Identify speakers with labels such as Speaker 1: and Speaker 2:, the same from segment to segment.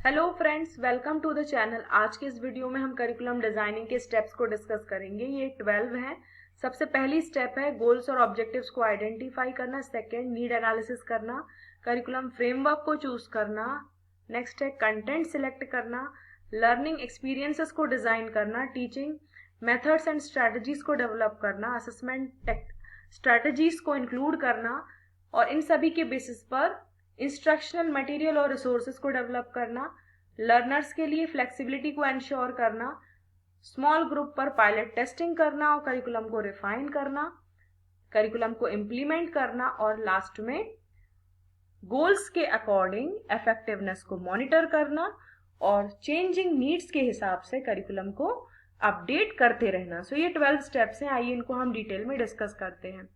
Speaker 1: Hello friends, welcome to the channel. आज के इस वीडियो में हम करिकुलम डिजाइनिंग के स्टेप्स को डिस्कस करेंगे। ये 12 हैं। सबसे पहली स्टेप है गोल्स और ऑब्जेक्टिव्स को आइडेंटिफाई करना। सेकंड, नीड एनालिसिस करना। करिकुलम फ्रेमवर्क को चूज करना। नेक्स्ट है कंटेंट सिलेक्ट करना। लर्निंग एक्सपीरियंसेस को डिजाइन करना। टीचिंग मेथड्स एंड स्ट्रेटजीज को डेवलप करना। असेसमेंट स्ट्रेटजीज को इंक्लूड करना और इन सभी के बेसिस पर इंस्ट्रक्शनल मटेरियल और रिसोर्सेज को डेवलप करना। लर्नर्स के लिए फ्लेक्सिबिलिटी को एंश्योर करना। स्मॉल ग्रुप पर पायलट टेस्टिंग करना और करिकुलम को रिफाइन करना। करिकुलम को इम्प्लीमेंट करना और लास्ट में गोल्स के अकॉर्डिंग इफेक्टिवनेस को मॉनिटर करना और चेंजिंग नीड्स के हिसाब से करिकुलम को अपडेट करते रहना। सो ये 12 स्टेप्स हैं। आइए इनको हम डिटेल में डिस्कस करते हैं।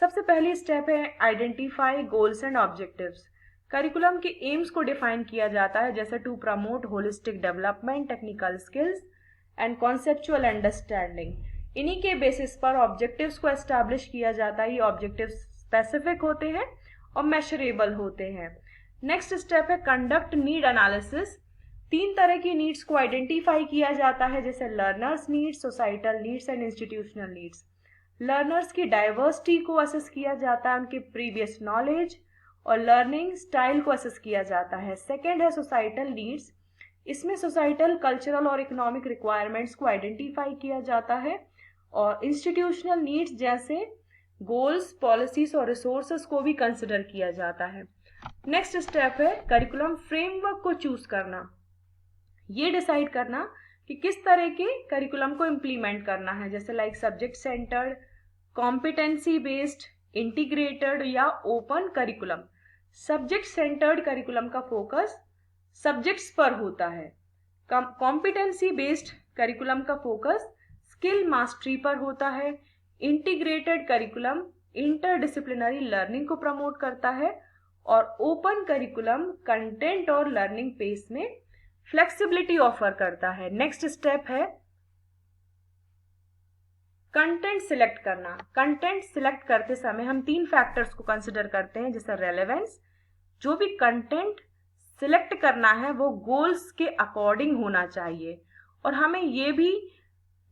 Speaker 1: सबसे पहली स्टेप है identify goals and objectives. Curriculum के एम्स को डिफाइन किया जाता है, जैसे to promote holistic development, technical skills and conceptual understanding. इन्हीं के बेसिस पर ऑब्जेक्टिव्स को एस्टैब्लिश किया जाता है। ये ऑब्जेक्टिव्स स्पेसिफिक होते हैं और मेजरेबल होते हैं। नेक्स्ट स्टेप है कंडक्ट नीड एनालिसिस। 3 तरह की नीड्स को आइडेंटिफाई किया जाता है, जैसे learners needs, societal needs and institutional needs. Learners की डाइवर्सिटी को असेस किया जाता है, उनके प्रीवियस नॉलेज और लर्निंग स्टाइल को असेस किया जाता है। सेकेंड है सोसाइटल नीड्स। इसमें सोसाइटल, कल्चरल और इकोनॉमिक रिक्वायरमेंट्स को आइडेंटिफाई किया जाता है। और इंस्टीट्यूशनल नीड्स जैसे गोल्स, पॉलिसीज और रिसोर्सेज को भी कंसिडर किया जाता है। नेक्स्ट स्टेप है करिकुलम फ्रेमवर्क को चूज करना। ये डिसाइड करना कि किस तरह के करिकुलम को इम्प्लीमेंट करना है, जैसे like subject centred, competency based, integrated या open curriculum. Subject centred curriculum का फोकस सब्जेक्ट्स पर होता है। कॉम्पिटेंसी बेस्ड करिकुलम का फोकस स्किल मास्टरी पर होता है। इंटीग्रेटेड करिकुलम इंटरडिसिप्लिनरी लर्निंग को प्रमोट करता है और ओपन करिकुलम कंटेंट और लर्निंग पेस में फ्लेक्सिबिलिटी ऑफर करता है। नेक्स्ट स्टेप है कंटेंट सिलेक्ट करना। कंटेंट सिलेक्ट करते समय हम 3 फैक्टर्स को कंसिडर करते हैं, जैसे रेलेवेंस। जो भी कंटेंट सिलेक्ट करना है वो गोल्स के अकॉर्डिंग होना चाहिए और हमें ये भी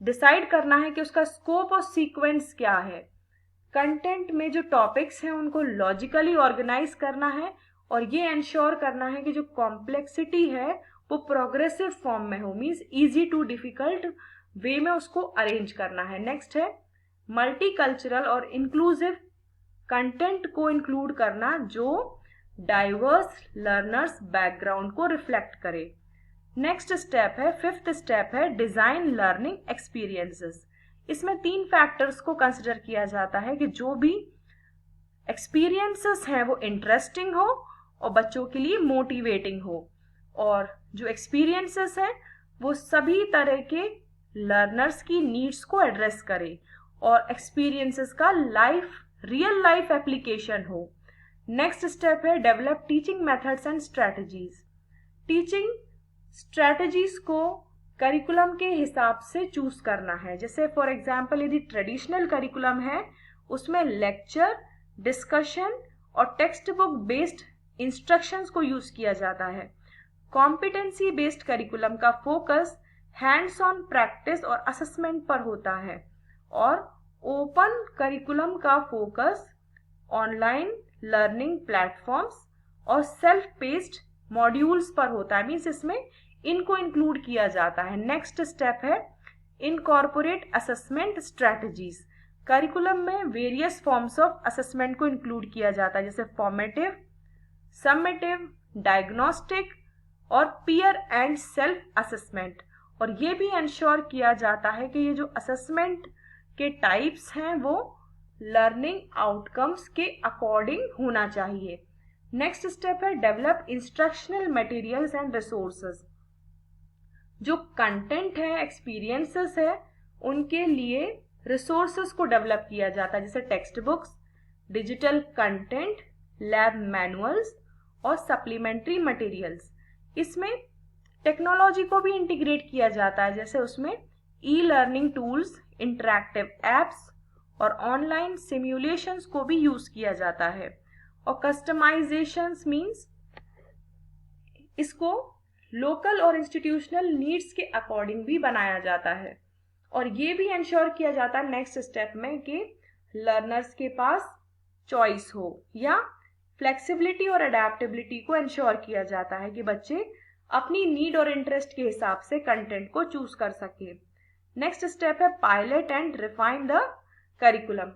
Speaker 1: डिसाइड करना है कि उसका स्कोप और सीक्वेंस क्या है। कंटेंट में जो टॉपिक्स हैं उनको लॉजिकली ऑर्गेनाइज करना है और ये एंश्योर करना है कि जो कॉम्प्लेक्सिटी है वो प्रोग्रेसिव फॉर्म में हो, means easy to difficult way में उसको अरेंज करना है। नेक्स्ट है मल्टीकल्चरल और इंक्लूसिव कंटेंट को इंक्लूड करना जो डाइवर्स लर्नर्स बैकग्राउंड को रिफ्लेक्ट करे। नेक्स्ट स्टेप है, 5th स्टेप है डिजाइन लर्निंग एक्सपीरियंसेस। इसमें 3 फैक्टर्स को कंसिडर किया जाता है कि जो भी एक्सपीरियंसेस हैं वो इंटरेस्टिंग हो और बच्चों के लिए मोटिवेटिंग हो, और जो एक्सपीरियंसेस हैं वो सभी तरह के लर्नर्स की नीड्स को एड्रेस करे और एक्सपीरियंसेस का रियल लाइफ एप्लीकेशन हो। नेक्स्ट स्टेप है develop teaching methods and strategies. Teaching strategies को करिकुलम के हिसाब से चूज करना है, जैसे फॉर एग्जांपल यदि ट्रेडिशनल करिकुलम है उसमें लेक्चर, डिस्कशन और टेक्स्ट बुक बेस्ड इंस्ट्रक्शंस को यूज किया जाता है। कॉम्पिटेंसी बेस्ड करिकुलम का फोकस हैंड्स ऑन प्रैक्टिस और असेसमेंट पर होता है और ओपन करिकुलम का फोकस ऑनलाइन लर्निंग प्लेटफॉर्म्स और सेल्फ पेस्ड मॉड्यूल्स पर होता है, मीन्स इसमें इनको इंक्लूड किया जाता है। नेक्स्ट स्टेप है इनकॉर्पोरेट असेसमेंट स्ट्रेटजीज। करिकुलम में वेरियस फॉर्म्स ऑफ असेसमेंट को इंक्लूड किया जाता है, जैसे फॉर्मेटिव, समेटिव, डायग्नोस्टिक और पीयर एंड सेल्फ असेसमेंट। और ये भी इंश्योर किया जाता है कि ये जो असेसमेंट के टाइप्स हैं वो लर्निंग आउटकम्स के अकॉर्डिंग होना चाहिए। नेक्स्ट स्टेप है develop instructional materials and resources. जो कंटेंट है, एक्सपीरियंसेस है, उनके लिए रिसोर्सेज को डेवलप किया जाता है, जैसे text books, digital content, lab manuals और सप्लीमेंट्री मटेरियल्स। इसमें टेक्नोलॉजी को भी इंटीग्रेट किया जाता है, जैसे उसमें e learning tools, interactive apps और ऑनलाइन सिमुलेशंस को भी यूज किया जाता है। और कस्टमाइजेशंस मींस इसको लोकल और इंस्टीट्यूशनल नीड्स के अकॉर्डिंग भी बनाया जाता है। और ये भी इंश्योर किया जाता है नेक्स्ट स्टेप में कि लर्नर्स के पास चॉइस हो, या फ्लेक्सिबिलिटी और अडेप्टेबिलिटी को इंश्योर किया जाता है कि बच्चे अपनी नीड और इंटरेस्ट के हिसाब से कंटेंट को चूज कर सके। नेक्स्ट स्टेप है pilot and refine the curriculum.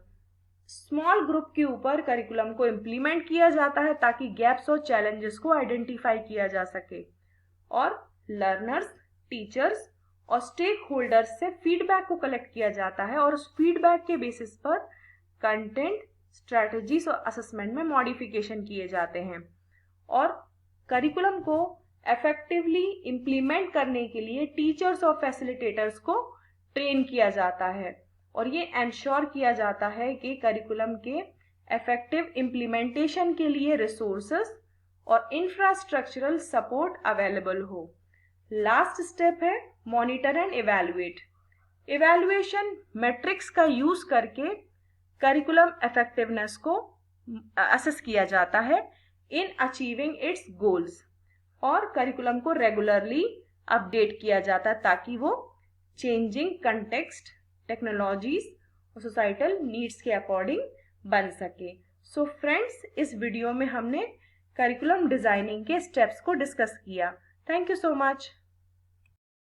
Speaker 1: Small group के ऊपर करिकुलम को इम्प्लीमेंट किया जाता है ताकि गैप्स और चैलेंजेस को आइडेंटिफाई किया जा सके, और लर्नर्स, टीचर्स और स्टेक होल्डर्स से फीडबैक को कलेक्ट किया जाता है, और उस फीडबैक के बेसिस पर कंटेंट, स्ट्रेटजीज और असेसमेंट में मॉडिफिकेशन किए जाते हैं। और करिकुलम को इफेक्टिवली इम्प्लीमेंट करने के लिए टीचर्स और फैसिलिटेटर्स को ट्रेन किया जाता है, और ये इंश्योर किया जाता है कि करिकुलम के इफेक्टिव इम्प्लीमेंटेशन के लिए रिसोर्सेस और इंफ्रास्ट्रक्चरल सपोर्ट अवेलेबल हो। लास्ट स्टेप है monitor and evaluate. Evaluation matrix का यूज करके करिकुलम इफेक्टिवनेस को असेस किया जाता है इन अचीविंग इट्स गोल्स, और करिकुलम को रेगुलरली अपडेट किया जाता है ताकि वो चेंजिंग कंटेक्स्ट, टेक्नोलॉजीज और सोसाइटल नीड्स के अकॉर्डिंग बन सके। सो फ्रेंड्स, इस वीडियो में हमने करिकुलम डिजाइनिंग के स्टेप्स को डिस्कस किया। Thank you so much.